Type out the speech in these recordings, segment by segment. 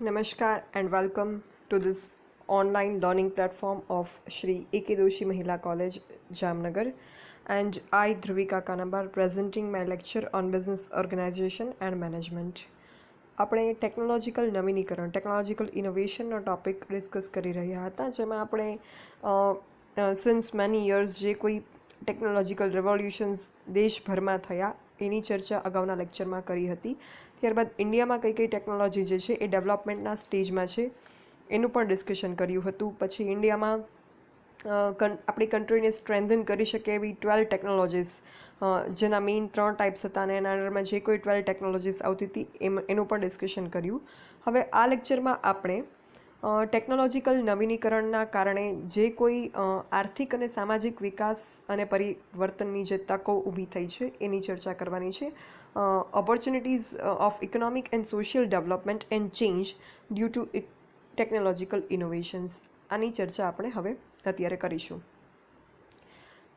Namaskar and welcome to this online learning platform of Shri AKDMC Mahila College, Jamnagar. And I, Dhruvika Kanabar, presenting my lecture on business organization and management. આપણે technological નવીનીકરણ technological ઇનોવેશનનો topic discuss કરી રહ્યા હતા, જેમાં આપણે since many years જે કોઈ technological revolutions દેશભરમાં થયા એની ચર્ચા અગાઉના લેક્ચરમાં કરી હતી. ત્યારબાદ ઇન્ડિયામાં કઈ કઈ ટેકનોલોજી જે છે એ ડેવલપમેન્ટના સ્ટેજમાં છે એનું પણ ડિસ્કશન કર્યું હતું. પછી ઇન્ડિયામાં આપણી કન્ટ્રીને સ્ટ્રેન્થન કરી શકે એવી 12 ટેકનોલોજીસ, જેના મેઇન 3 ટાઈપ્સ હતા અને એના અંડરમાં જે કોઈ 12 ટેકનોલોજીસ આવતી હતી એનું પણ ડિસ્કશન કર્યું. હવે આ લેક્ચરમાં આપણે ટેકનોલોજીકલ નવીનીકરણના કારણે જે કોઈ આર્થિક અને સામાજિક વિકાસ અને પરિવર્તનની જે તકો ઊભી થઈ છે એની ચર્ચા કરવાની છે. Opportunities of economic and social development and change due to technological innovations, આની ચર્ચા આપણે હવે અત્યારે કરીશું.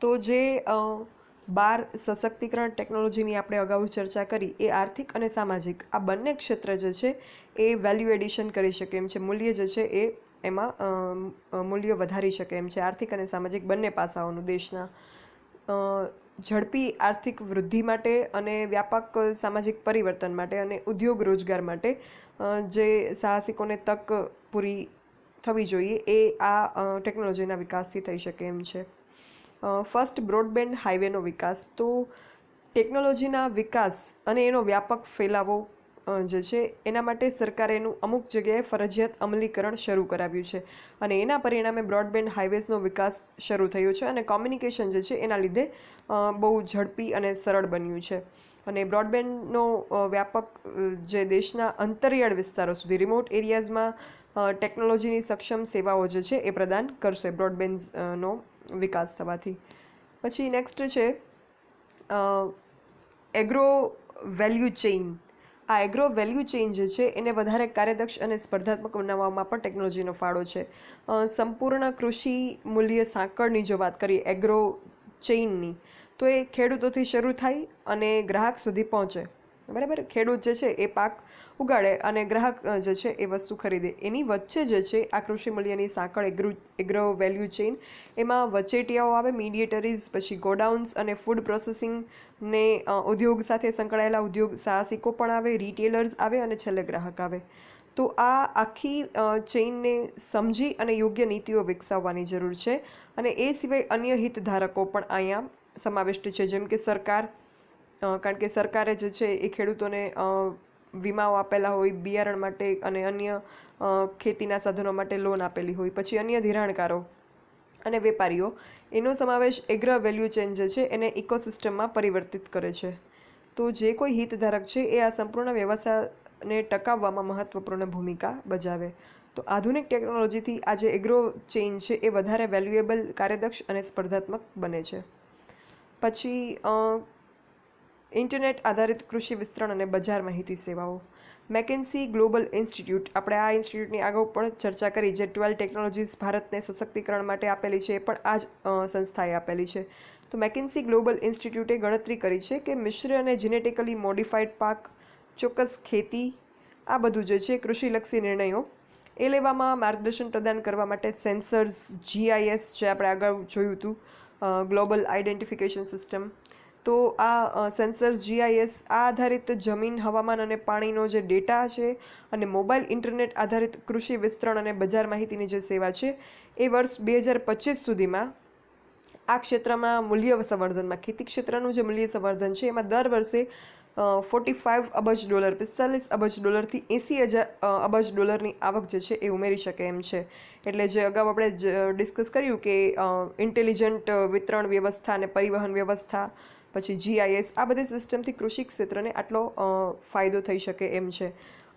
તો જે 12 સશક્તિકરણ ટેકનોલોજીની આપણે અગાઉ ચર્ચા કરી એ આર્થિક અને સામાજિક આ બંને ક્ષેત્ર જે છે એ વેલ્યુ એડિશન કરી શકે એમ છે, મૂલ્ય જે છે એ એમાં મૂલ્ય વધારી શકે એમ છે. આર્થિક અને સામાજિક બંને પાસાઓનું દેશના ઝડપી આર્થિક વૃદ્ધિ માટે અને વ્યાપક સામાજિક પરિવર્તન માટે અને ઉદ્યોગ રોજગાર માટે જે સાહસિકોને તક પૂરી થવી જોઈએ એ આ ટેકનોલોજીના વિકાસથી થઈ શકે એમ છે. ફર્સ્ટ, બ્રોડબેન્ડ હાઈવેનો વિકાસ. તો ટેકનોલોજીના વિકાસ અને એનો વ્યાપક ફેલાવો જે છે એના માટે સરકારે એનું અમુક જગ્યાએ ફરજિયાત અમલીકરણ શરૂ કરાવ્યું છે અને એના પરિણામે બ્રોડબેન્ડ હાઈવેઝનો વિકાસ શરૂ થયો છે અને કોમ્યુનિકેશન જે છે એના લીધે બહુ ઝડપી અને સરળ બન્યું છે. અને બ્રોડબેન્ડનો વ્યાપક જે દેશના અંતરિયાળ વિસ્તારો સુધી, રિમોટ એરિયાઝમાં ટેકનોલોજીની સક્ષમ સેવાઓ જે છે એ પ્રદાન કરશે બ્રોડબેન્ડનો વિકાસ થવાથી. પછી નેક્સ્ટ છે એગ્રો વેલ્યુ ચેઇન. આ એગ્રો વેલ્યુ ચેઇન જે છે એને વધારે કાર્યદક્ષ અને સ્પર્ધાત્મક બનાવવામાં પણ ટેકનોલોજીનો ફાળો છે. સંપૂર્ણ કૃષિ મૂલ્ય સાંકળની જો વાત કરીએ એગ્રો ચેઇનની, તો એ ખેડૂતોથી શરૂ થાય અને ગ્રાહક સુધી પહોંચે. બરાબર, ખેડૂત જે છે એ પાક ઉગાડે અને ગ્રાહક જે છે એ વસ્તુ ખરીદે. એની વચ્ચે જે છે આ કૃષિ મૂલ્યની સાંકળ એગ્રો વેલ્યુ ચેઇન, એમાં વચેટિયાઓ આવે, મીડિયેટરીઝ, પછી ગોડાઉન્સ અને ફૂડ પ્રોસેસિંગને ઉદ્યોગ સાથે સંકળાયેલા ઉદ્યોગ સાહસિકો પણ આવે, રિટેલર્સ આવે અને છેલ્લે ગ્રાહક આવે. તો આ આખી ચેઇનને સમજી અને યોગ્ય નીતિઓ વિકસાવવાની જરૂર છે. અને એ સિવાય અન્ય હિતધારકો પણ અહીંયા સમાવિષ્ટ છે, જેમ કે સરકાર, કારણ કે સરકારે જે છે એ ખેડૂતોને વીમાઓ આપેલા હોય બિયારણ માટે અને અન્ય ખેતીના સાધનો માટે લોન આપેલી હોય. પછી અન્ય ધિરાણકારો અને વેપારીઓ, એનો સમાવેશ એગ્રો વેલ્યુ ચેઇન જે છે એને ઇકોસિસ્ટમમાં પરિવર્તિત કરે છે. તો જે કોઈ હિતધારક છે એ આ સંપૂર્ણ વ્યવસાયને ટકાવવામાં મહત્વપૂર્ણ ભૂમિકા ભજાવે. તો આધુનિક ટેકનોલોજીથી આ જે એગ્રો ચેઇન છે એ વધારે વેલ્યુએબલ, કાર્યદક્ષ અને સ્પર્ધાત્મક બને છે. પછી ઇન્ટરનેટ આધારિત કૃષિ વિસ્તરણ અને બજાર માહિતી સેવાઓ. મેકેન્સી ગ્લોબલ ઇન્સ્ટિટ્યૂટ, આપણે આ ઇન્સ્ટિટ્યૂટની આગળ પણ ચર્ચા કરી, જે 12 ટેકનોલોજીસ ભારતને સશક્તિકરણ માટે આપેલી છે, એ પણ આ જ સંસ્થાએ આપેલી છે. તો મેકેન્સી ગ્લોબલ ઇન્સ્ટિટ્યૂટે ગણતરી કરી છે કે મિશ્ર અને જેનેટિકલી મોડિફાઈડ પાક, ચોક્કસ ખેતી, આ બધું જે છે કૃષિલક્ષી નિર્ણયો એ લેવામાં માર્ગદર્શન પ્રદાન કરવા માટે સેન્સર્સ, GIS જે આપણે આગળ જોયું હતું, ગ્લોબલ આઇડેન્ટિફિકેશન સિસ્ટમ. તો આ સેન્સર્સ, GIS આ આધારિત જમીન, હવામાન અને પાણીનો જે ડેટા છે અને મોબાઈલ ઇન્ટરનેટ આધારિત કૃષિ વિસ્તરણ અને બજાર માહિતીની જે સેવા છે એ વર્ષ 2025 સુધીમાં આ ક્ષેત્રમાં મૂલ્ય સંવર્ધનમાં, ખેતી ક્ષેત્રનું જે મૂલ્ય સંવર્ધન છે એમાં દર વર્ષે $45 અબજ, $45 અબજથી $80 અબજ આવક જે છે એ ઉમેરી શકે એમ છે. એટલે જે અગાઉ આપણે ડિસ્કસ કર્યું કે ઇન્ટેલિજન્ટ વિતરણ વ્યવસ્થા અને પરિવહન વ્યવસ્થા, પછી GIS, આ બધી સિસ્ટમથી કૃષિ ક્ષેત્રને આટલો ફાયદો થઈ શકે એમ છે.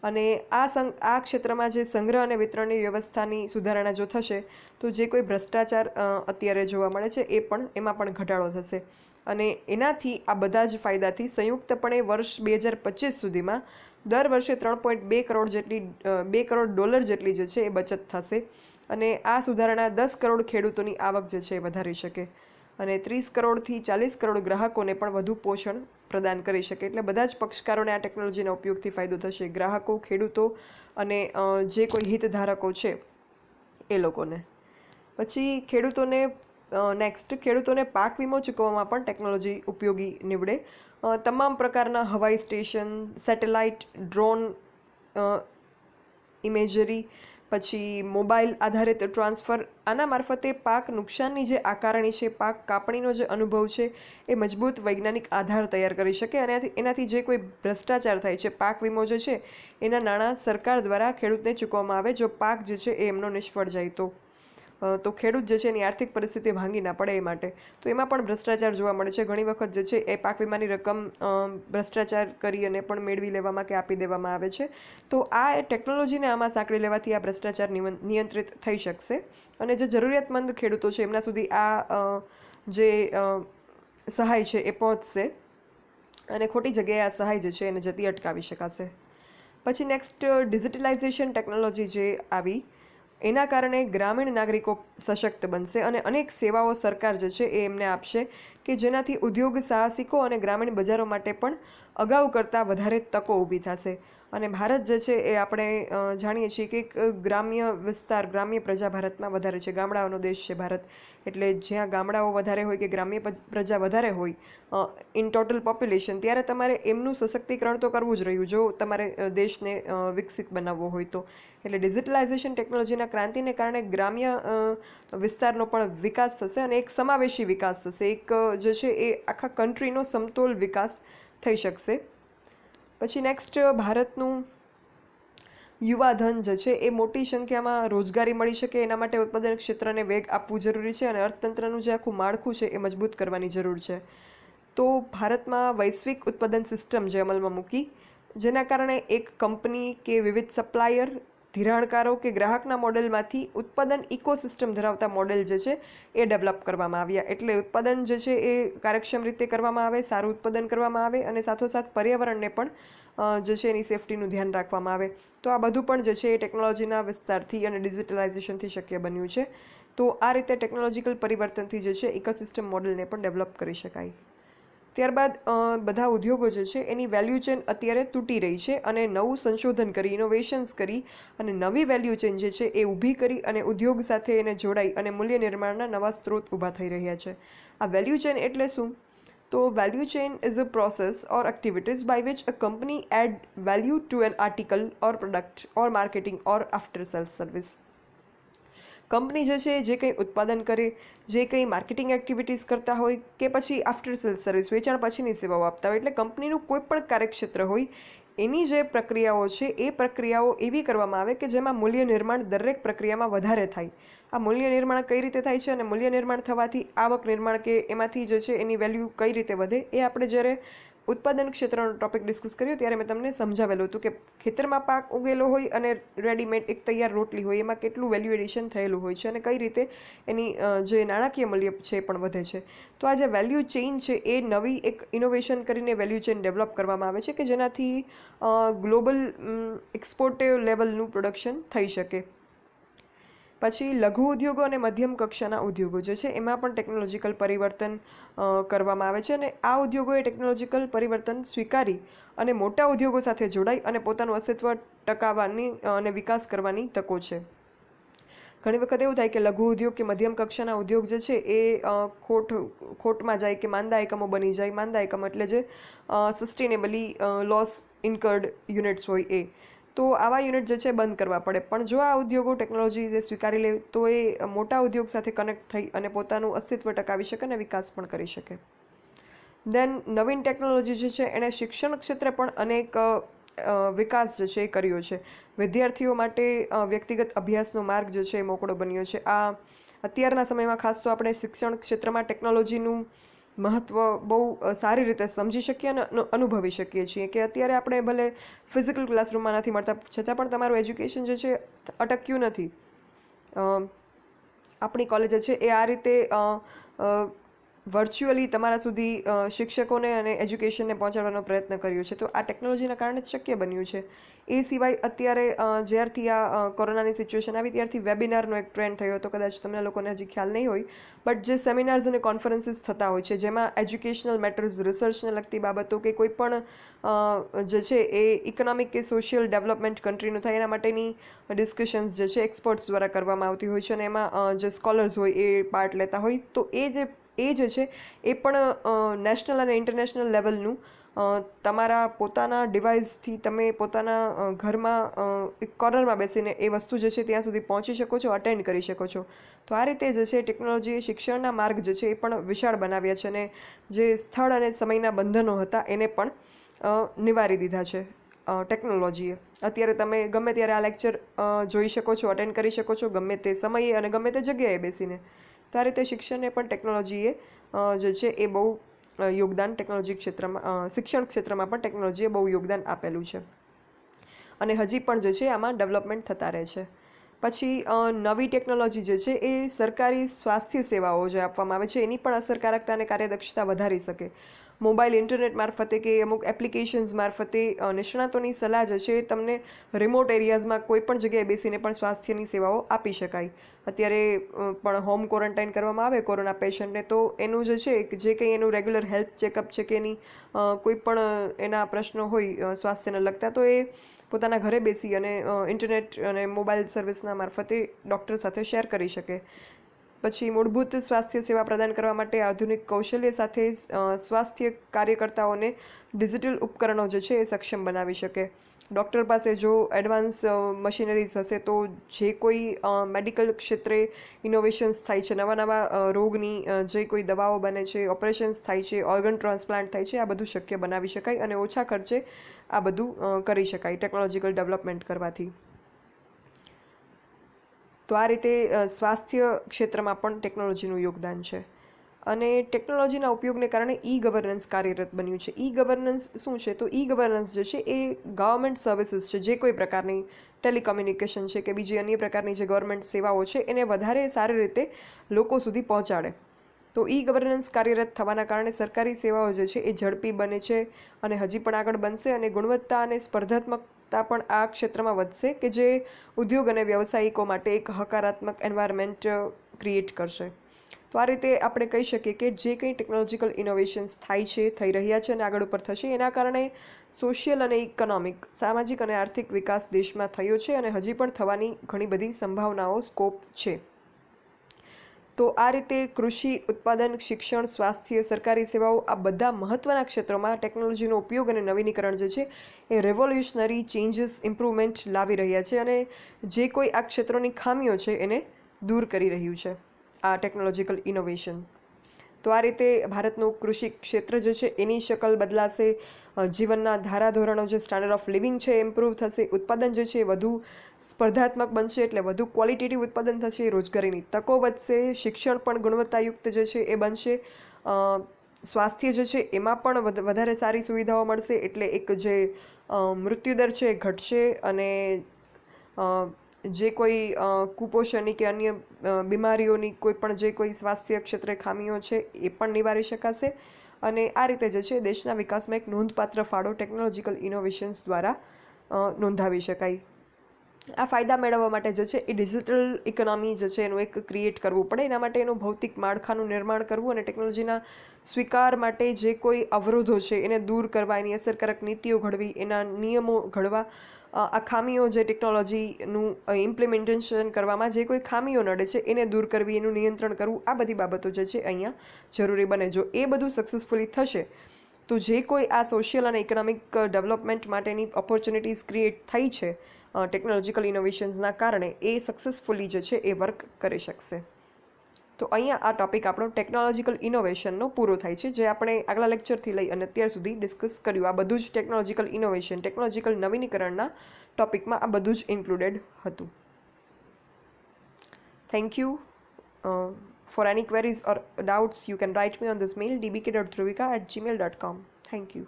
અને આ ક્ષેત્રમાં જે સંગ્રહ અને વિતરણની વ્યવસ્થાની સુધારણા જો થશે તો જે કોઈ ભ્રષ્ટાચાર અત્યારે જોવા મળે છે એમાં પણ ઘટાડો થશે. અને એનાથી આ બધા જ ફાયદાથી સંયુક્તપણે વર્ષ 2025 સુધીમાં દર વર્ષે $3.2 કરોડ જેટલી જે છે એ બચત થશે. અને આ સુધારણા 10 કરોડ ખેડૂતોની આવક જે છે એ વધારી શકે અને 30 કરોડથી 40 કરોડ ગ્રાહકોને પણ વધુ પોષણ પ્રદાન કરી શકે. એટલે બધા જ પક્ષકારોને આ ટેકનોલોજીના ઉપયોગથી ફાયદો થશે, ગ્રાહકો, ખેડૂતો અને જે કોઈ હિતધારકો છે એ લોકોને. પછી ખેડૂતોને પાક વીમો ચૂકવવામાં પણ ટેકનોલોજી ઉપયોગી નીવડે. તમામ પ્રકારના હવાઈ સ્ટેશન, સેટેલાઇટ, ડ્રોન ઇમેજરી, પછી મોબાઈલ આધારિત ટ્રાન્સફર, આના મારફતે પાક નુકસાનની જે આકારણી છે, પાક કાપણીનો જે અનુભવ છે, એ મજબૂત વૈજ્ઞાનિક આધાર તૈયાર કરી શકે. અને એનાથી જે કોઈ ભ્રષ્ટાચાર થાય છે, પાક વીમો જે છે એના નાણાં સરકાર દ્વારા ખેડૂતને ચૂકવવામાં આવે જો પાક જે છે એ એમનો નિષ્ફળ જાય તો ખેડૂત જે છે એની આર્થિક પરિસ્થિતિ ભાંગી ના પડે એ માટે. તો એમાં પણ ભ્રષ્ટાચાર જોવા મળે છે. ઘણી વખત જે છે એ પાક વીમાની રકમ ભ્રષ્ટાચાર કરી અને પણ મેળવી લેવામાં કે આપી દેવામાં આવે છે. તો આ ટેકનોલોજીને આમાં સાંકળી લેવાથી આ ભ્રષ્ટાચાર નિયંત્રિત થઈ શકશે અને જે જરૂરિયાતમંદ ખેડૂતો છે એમના સુધી આ જે સહાય છે એ પહોંચશે અને ખોટી જગ્યાએ આ સહાય જે છે એને જતી અટકાવી શકાશે. પછી નેક્સ્ટ, ડિજિટલાઇઝેશન ટેકનોલોજી જે આવી એના કારણે ગ્રામીણ નાગરિકો સશક્ત બનશે અને અનેક સેવાઓ સરકાર જે છે એ એમને આપશે કે જેનાથી ઉદ્યોગ સાહસિકો અને ગ્રામીણ બજારો માટે પણ અગાઉ કરતાં વધારે તકો ઊભી થશે. અને ભારત જે છે એ આપણે જાણીએ છીએ કે એક ગ્રામ્ય વિસ્તાર, ગ્રામ્ય પ્રજા ભારતમાં વધારે છે. ગામડાઓનો દેશ છે ભારત. એટલે જ્યાં ગામડાઓ વધારે હોય કે ગ્રામ્ય પ્રજા વધારે હોય ઇન ટોટલ પોપ્યુલેશન, ત્યારે તમારે એમનું સશક્તિકરણ તો કરવું જ રહ્યું જો તમારે દેશને વિકસિત બનાવવો હોય તો. એટલે ડિજિટલાઇઝેશન ટેકનોલોજીના ક્રાંતિને કારણે ગ્રામ્ય વિસ્તારનો પણ વિકાસ થશે અને એક સમાવેશી વિકાસ થશે. એક જે છે એ આખા કન્ટ્રીનો સમતોલ વિકાસ થઈ શકશે. પછી નેક્સ્ટ, ભારતનું યુવાધન જે છે એ મોટી સંખ્યામાં રોજગારી મળી શકે એના માટે ઉત્પાદન ક્ષેત્રને વેગ આપવું જરૂરી છે અને અર્થતંત્રનું જે આખું માળખું છે એ મજબૂત કરવાની જરૂર છે. તો ભારતમાં વૈશ્વિક ઉત્પાદન સિસ્ટમ જે અમલમાં મૂકી, જેના કારણે એક કંપની કે વિવિધ સપ્લાયર, ધિરાણકારો કે ગ્રાહકના મોડેલમાંથી ઉત્પાદન ઇકોસિસ્ટમ ધરાવતા મોડેલ જે છે એ ડેવલપ કરવામાં આવ્યા. એટલે ઉત્પાદન જે છે એ કાર્યક્ષમ રીતે કરવામાં આવે, સારું ઉત્પાદન કરવામાં આવે અને સાથોસાથ પર્યાવરણને પણ જે છે એની સેફટીનું ધ્યાન રાખવામાં આવે. તો આ બધું પણ જે છે એ ટેકનોલોજીના વિસ્તારથી અને ડિજિટલાઇઝેશનથી શક્ય બન્યું છે. તો આ રીતે ટેકનોલોજીકલ પરિવર્તનથી જે છે ઇકોસિસ્ટમ મોડેલને પણ ડેવલપ કરી શકાય. ત્યારબાદ બધા ઉદ્યોગો જે છે એની વેલ્યુ ચેન અત્યારે તૂટી રહી છે અને નવું સંશોધન કરી, ઇનોવેશન્સ કરી અને નવી વેલ્યુ ચેન જે છે એ ઊભી કરી અને ઉદ્યોગ સાથે એને જોડાઈ અને મૂલ્ય નિર્માણના નવા સ્ત્રોત ઊભા થઈ રહ્યા છે. આ વેલ્યુ ચેન એટલે શું? તો value chain is a process or activities by which a company add value to an article or product or marketing or after sales service. Company જે છે જે કંઈ ઉત્પાદન કરે, જે કંઈ માર્કેટિંગ એક્ટિવિટીઝ કરતા હોય કે પછી આફ્ટર સેલ્સ સર્વિસ, વેચાણ પછીની સેવાઓ આપતા હોય, એટલે કંપનીનું કોઈ પણ કાર્યક્ષેત્ર હોય એની જે પ્રક્રિયાઓ છે એ પ્રક્રિયાઓ એવી કરવામાં આવે કે જેમાં મૂલ્ય નિર્માણ દરેક પ્રક્રિયામાં વધારે થાય. આ મૂલ્ય નિર્માણ કઈ રીતે થાય છે અને મૂલ્ય નિર્માણ થવાથી આવક નિર્માણ કે એમાંથી જે છે એની વેલ્યુ કઈ રીતે વધે, એ આપણે જ્યારે ઉત્પાદન ક્ષેત્રનો ટોપિક ડિસ્કસ કર્યો ત્યારે મેં તમને સમજાવેલું હતું કે ખેતરમાં પાક ઉગેલો હોય અને રેડીમેડ એક તૈયાર રોટલી હોય એમાં કેટલું વેલ્યુ એડિશન થયેલું હોય છે અને કઈ રીતે એની જે નાણાકીય મૂલ્ય છે એ પણ વધે છે. તો આ જે વેલ્યુ ચેઇન છે એ નવી એક ઇનોવેશન કરીને વેલ્યુ ચેઇન ડેવલપ કરવામાં આવે છે કે જેનાથી ગ્લોબલ એક્સપોર્ટિવ લેવલનું પ્રોડક્શન થઈ શકે. પછી લઘુ ઉદ્યોગો અને મધ્યમ કક્ષાના ઉદ્યોગો જે છે એમાં પણ ટેકનોલોજીકલ પરિવર્તન કરવામાં આવે છે અને આ ઉદ્યોગોએ ટેકનોલોજીકલ પરિવર્તન સ્વીકારી અને મોટા ઉદ્યોગો સાથે જોડાઈ અને પોતાનું અસ્તિત્વ ટકાવવાની અને વિકાસ કરવાની તકો છે. ઘણી વખત એવું થાય કે લઘુ ઉદ્યોગ કે મધ્યમ કક્ષાના ઉદ્યોગ જે છે એ ખોટમાં જાય કે માંદા એકમો બની જાય. માંદા એકમો એટલે જે સસ્ટેનેબલી લોસ ઇન્કર્ડ યુનિટ્સ હોય એ. તો આવા યુનિટ જે છે બંધ કરવા પડે. પણ જો આ ઉદ્યોગો ટેકનોલોજી જે સ્વીકારી લે તો એ મોટા ઉદ્યોગ સાથે કનેક્ટ થઈ અને પોતાનું અસ્તિત્વ ટકાવી શકે અને વિકાસ પણ કરી શકે. દેન નવીન ટેકનોલોજી જે છે એણે શિક્ષણ ક્ષેત્રે પણ અનેક વિકાસ જે છે એ કર્યો છે. વિદ્યાર્થીઓ માટે વ્યક્તિગત અભ્યાસનો માર્ગ જે છે એ મોકળો બન્યો છે. આ અત્યારના સમયમાં ખાસ તો આપણે શિક્ષણ ક્ષેત્રમાં ટેકનોલોજીનું મહત્ત્વ બહુ સારી રીતે સમજી શકીએ અને અનુભવી શકીએ છીએ કે અત્યારે આપણે ભલે ફિઝિકલ ક્લાસરૂમમાં નથી મળતા છતાં પણ તમારું એજ્યુકેશન જે છે અટક્યું નથી. આપણી કોલેજ છે એ આ રીતે વર્ચ્યુઅલી તમારા સુધી શિક્ષકોને અને એજ્યુકેશનને પહોંચાડવાનો પ્રયત્ન કર્યો છે. તો આ ટેકનોલોજીના કારણે જ શક્ય બન્યું છે. એ સિવાય અત્યારે જ્યારથી આ કોરોનાની સિચ્યુએશન આવી ત્યારથી વેબિનારનો એક ટ્રેન્ડ થયો હતો. કદાચ તમને લોકોને હજી ખ્યાલ નહીં હોય, બટ જે સેમિનાર્સ અને કોન્ફરન્સીસ થતા હોય છે જેમાં એજ્યુકેશનલ મેટર્સ, રિસર્ચને લગતી બાબતો કે કોઈ પણ જે છે એ ઇકોનોમિક કે સોશિયલ ડેવલપમેન્ટ કન્ટ્રીનું થાય એના માટેની ડિસ્કશન્સ જે છે એક્સપર્ટ્સ દ્વારા કરવામાં આવતી હોય છે અને એમાં જે સ્કોલર્સ હોય એ પાર્ટ લેતા હોય. તો એ જે છે એ પણ નેશનલ અને ઇન્ટરનેશનલ લેવલનું તમારા પોતાના ડિવાઇસથી તમે પોતાના ઘરમાં એક કોર્નરમાં બેસીને એ વસ્તુ જે છે ત્યાં સુધી પહોંચી શકો છો, અટેન્ડ કરી શકો છો. તો આ રીતે જે છે ટેકનોલોજીએ શિક્ષણના માર્ગ જે છે એ પણ વિશાળ બનાવ્યા છે અને જે સ્થળ અને સમયના બંધનો હતા એને પણ નિવારી દીધા છે ટેકનોલોજીએ. અત્યારે તમે ગમે ત્યારે આ લેક્ચર જોઈ શકો છો, અટેન્ડ કરી શકો છો, ગમે તે સમયે અને ગમે તે જગ્યાએ બેસીને. તો આ રીતે શિક્ષણને પણ ટેકનોલોજીએ જે છે એ બહુ યોગદાન શિક્ષણ ક્ષેત્રમાં પણ ટેકનોલોજીએ બહુ યોગદાન આપેલું છે અને હજી પણ જે છે આમાં ડેવલપમેન્ટ થતા રહે છે. પછી નવી ટેકનોલોજી જે છે એ સરકારી સ્વાસ્થ્ય સેવાઓ જે આપવામાં આવે છે એની પણ અસરકારકતા અને કાર્યદક્ષતા વધારી શકે. મોબાઈલ ઇન્ટરનેટ મારફતે કે અમુક એપ્લિકેશન્સ મારફતે નિષ્ણાતોની સલાહ જે છે એ તમને રિમોટ એરિયાઝમાં કોઈ પણ જગ્યાએ બેસીને પણ સ્વાસ્થ્યની સેવાઓ આપી શકાય. અત્યારે પણ હોમ ક્વોરન્ટાઇન કરવામાં આવે કોરોના પેશન્ટને, તો એનું જે છે જે કંઈ એનું રેગ્યુલર હેલ્થ ચેકઅપ છે કે એની કોઈ પણ એના પ્રશ્નો હોય સ્વાસ્થ્યને લગતા, તો એ પોતાના ઘરે બેસી અને ઇન્ટરનેટ અને મોબાઈલ સર્વિસના મારફતે ડૉક્ટર સાથે શેર કરી શકે. પછી મૂળભૂત સ્વાસ્થ્ય સેવા પ્રદાન કરવા માટે આધુનિક કૌશલ્ય સાથે સ્વાસ્થ્ય કાર્યકર્તાઓને ડિજિટલ ઉપકરણો જે છે એ સક્ષમ બનાવી શકે. ડૉક્ટર પાસે જો એડવાન્સ મશીનરીઝ હશે તો જે કોઈ મેડિકલ ક્ષેત્રે ઇનોવેશન્સ થાય છે, નવા નવા રોગની જે કોઈ દવાઓ બને છે, ઓપરેશન્સ થાય છે, ઓર્ગન ટ્રાન્સપ્લાન્ટ થાય છે, આ બધું શક્ય બનાવી શકાય અને ઓછા ખર્ચે આ બધું કરી શકાય ટેકનોલોજીકલ ડેવલપમેન્ટ કરવાથી. તો આ રીતે સ્વાસ્થ્ય ક્ષેત્રમાં પણ ટેકનોલોજીનું યોગદાન છે. અને ટેકનોલોજીના ઉપયોગને કારણે ઈ ગવર્નન્સ કાર્યરત બન્યું છે. ઈ ગવર્નન્સ શું છે? તો ઈ ગવર્નન્સ જે છે એ ગવર્મેન્ટ સર્વિસીસ છે, જે કોઈ પ્રકારની ટેલિકોમ્યુનિકેશન છે કે બીજી અન્ય પ્રકારની જે ગવર્મેન્ટ સેવાઓ છે એને વધારે સારી રીતે લોકો સુધી પહોંચાડે. તો ઈ ગવર્નન્સ કાર્યરત થવાના કારણે સરકારી સેવાઓ જે છે એ ઝડપી બને છે અને હજી પણ આગળ બનશે અને ગુણવત્તા અને સ્પર્ધાત્મકતા પણ આ ક્ષેત્રમાં વધશે કે જે ઉદ્યોગ અને વ્યવસાયિકો માટે એક હકારાત્મક એન્વાયરમેન્ટ ક્રિએટ કરશે. તો આ રીતે આપણે કહી શકીએ કે જે કંઈ ટેકનોલોજીકલ ઇનોવેશન્સ થાય છે, થઈ રહ્યા છે અને આગળ ઉપર થશે, એના કારણે સોશિયલ અને ઇકોનોમિક, સામાજિક અને આર્થિક વિકાસ દેશમાં થયો છે અને હજી પણ થવાની ઘણી બધી સંભાવનાઓ, સ્કોપ છે. તો આ રીતે કૃષિ, ઉત્પાદન, શિક્ષણ, સ્વાસ્થ્ય, સરકારી સેવાઓ, આ બધા મહત્ત્વના ક્ષેત્રોમાં ટેકનોલોજીનો ઉપયોગ અને નવીનીકરણ જે છે એ રેવોલ્યુશનરી ચેન્જીસ, ઇમ્પ્રુવમેન્ટ લાવી રહ્યા છે અને જે કોઈ આ ક્ષેત્રોની ખામીઓ છે એને દૂર કરી રહ્યું છે આ ટેકનોલોજીકલ ઇનોવેશન. તો આ રીતે ભારતનું કૃષિ ક્ષેત્ર જે છે એની શકલ બદલાશે, જીવનના ધારાધોરણો, જે સ્ટાન્ડર્ડ ઓફ લિવિંગ છે એ ઇમ્પ્રૂવ થશે, ઉત્પાદન જે છે એ વધુ સ્પર્ધાત્મક બનશે એટલે વધુ ક્વોલિટેટિવ ઉત્પાદન થશે, રોજગારીની તકો વધશે, શિક્ષણ પણ ગુણવત્તાયુક્ત જે છે એ બનશે, સ્વાસ્થ્ય જે છે એમાં પણ વધારે સારી સુવિધાઓ મળશે એટલે એક જે મૃત્યુદર છે એ ઘટશે અને જે કોઈ કુપોષણની કે અન્ય બીમારીઓની કોઈ પણ જે કોઈ સ્વાસ્થ્ય ક્ષેત્રે ખામીઓ છે એ પણ નિવારી શકાશે અને આ રીતે જે છે દેશના વિકાસમાં એક નોંધપાત્ર ફાળો ટેકનોલોજીકલ ઇનોવેશન્સ દ્વારા નોંધાવી શકાય. આ ફાયદા મેળવવા માટે જે છે એ ડિજિટલ ઇકોનોમી જે છે એનું એક ક્રિએટ કરવું પડે. એના માટે એનું ભૌતિક માળખાનું નિર્માણ કરવું અને ટેકનોલોજીના સ્વીકાર માટે જે કોઈ અવરોધો છે એને દૂર કરવા, એની અસરકારક નીતિઓ ઘડવી, એના નિયમો ઘડવા, આ ખામીઓ જે ટેકનોલોજીનું ઇમ્પ્લિમેન્ટેશન કરવામાં જે કોઈ ખામીઓ નડે છે એને દૂર કરવી, એનું નિયંત્રણ કરવું, આ બધી બાબતો જે છે અહીંયા જરૂરી બને. જો એ બધું સક્સેસફુલી થશે તો જે કોઈ આ સોશિયલ અને ઇકોનોમિક ડેવલપમેન્ટ માટેની ઓપોર્ચ્યુનિટીઝ ક્રિએટ થઈ છે ટેકનોલોજીકલ ઇનોવેશન્સના કારણે, એ સક્સેસફુલી જે છે એ વર્ક કરી શકશે. તો અહીંયા આ ટોપિક આપણો ટેકનોલોજીકલ ઇનોવેશનનો પૂરો થાય છે, જે આપણે આગલા લેક્ચરથી લઈ અને અત્યાર સુધી ડિસ્કસ કર્યું. આ બધું જ ટેકનોલોજીકલ ઇનોવેશન, ટેકનોલોજીકલ નવીનીકરણના ટોપિકમાં આ બધું જ ઇન્ક્લુડેડ હતું. Thank you. For any queries or doubts, you can write me on this mail dbk.dhruvika@gmail.com. Thank you.